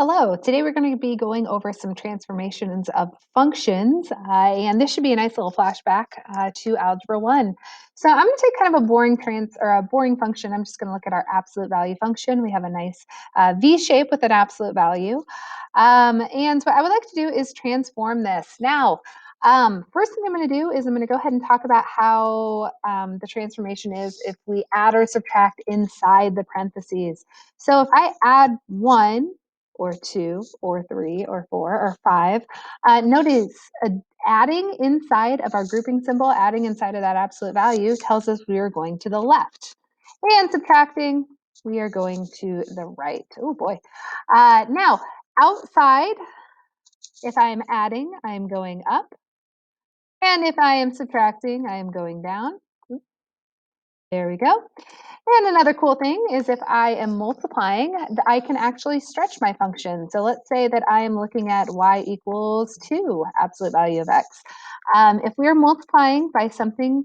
Hello, today we're going to be going over some transformations of functions, and this should be a nice little flashback to Algebra 1. So I'm going to take kind of a boring function. I'm just going to look at our absolute value function. We have a nice V shape with an absolute value. And what I would like to do is transform this. Now, first thing I'm going to do is I'm going to go ahead and talk about how the transformation is if we add or subtract inside the parentheses. So if I add 1, or 2, or 3, or 4, or 5. Notice adding inside of our grouping symbol, adding inside of that absolute value tells us we are going to the left. And subtracting, we are going to the right. Oh boy. Now, outside, if I am adding, I am going up. And if I am subtracting, I am going down. There we go. And another cool thing is if I am multiplying, I can actually stretch my function. So let's say that I am looking at y equals 2, absolute value of x. If we are multiplying by something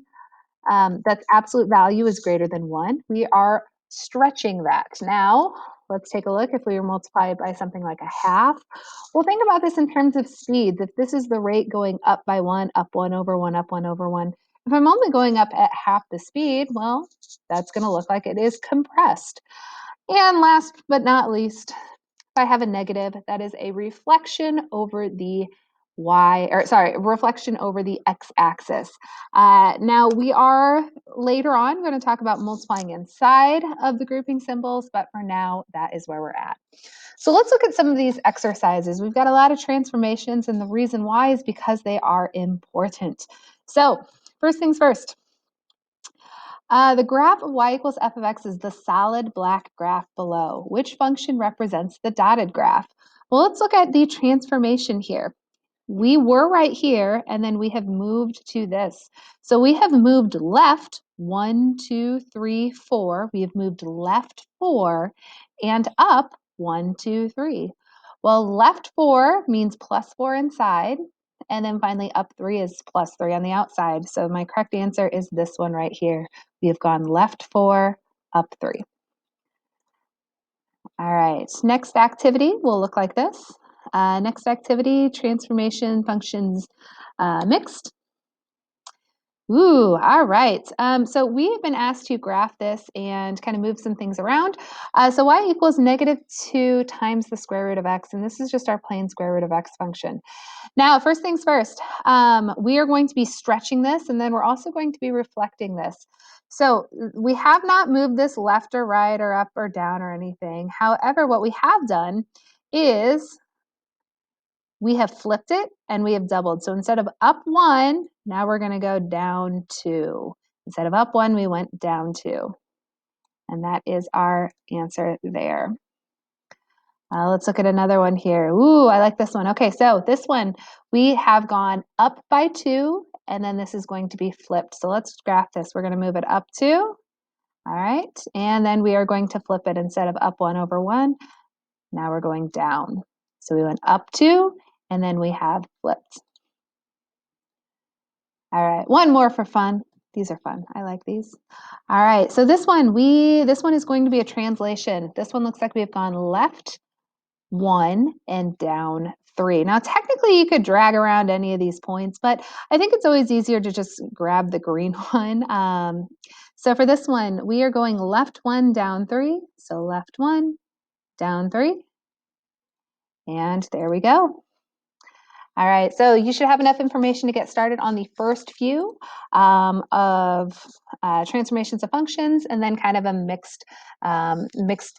that's absolute value is greater than 1, we are stretching that. Now, let's take a look if we were multiplied by something like a half. Well, think about this in terms of speeds. If this is the rate going up by 1, up 1 over 1, up 1 over 1, if I'm only going up at half the speed, well, that's going to look like it is compressed. And last but not least, if I have a negative, that is a reflection over the reflection over the x-axis. Now we are later on going to talk about multiplying inside of the grouping symbols, but for now, that is where we're at. So let's look at some of these exercises. We've got a lot of transformations, and the reason why is because they are important. So first things first. The graph of y equals f of x is the solid black graph below. Which function represents the dotted graph? Well, let's look at the transformation here. We were right here, and then we have moved to this. So we have moved left 1, 2, 3, 4. We have moved left 4 and up 1, 2, 3. Well, left 4 means plus 4 inside, and then finally up 3 is plus 3 on the outside. So my correct answer is this one right here. We have gone left 4, up 3. All right, next activity will look like this. Next activity, transformation functions mixed. Ooh, all right. So we have been asked to graph this and kind of move some things around. So y equals -2 times the square root of x, and this is just our plain square root of x function. Now, first things first, we are going to be stretching this, and then we're also going to be reflecting this. So we have not moved this left or right or up or down or anything. However, what we have done is we have flipped it and we have doubled. So instead of up 1, now we're going to go down 2. Instead of up 1, we went down 2. And that is our answer there. Let's look at another one here. Ooh, I like this one. Okay, so this one, we have gone up by 2, and then this is going to be flipped. So let's graph this. We're going to move it up 2. All right, and then we are going to flip it. Instead of up 1 over 1, now we're going down. So we went up 2, and then we have flipped. All right, one more for fun. These are fun. I like these. All right, so this one is going to be a translation. This one looks like we have gone left 1 and down 3. Now, technically, you could drag around any of these points, but I think it's always easier to just grab the green one. So for this one, we are going left 1, down 3. So left 1, down 3. And there we go. All right, so you should have enough information to get started on the first few of transformations of functions, and then kind of a mixed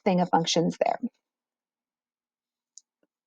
thing of functions there.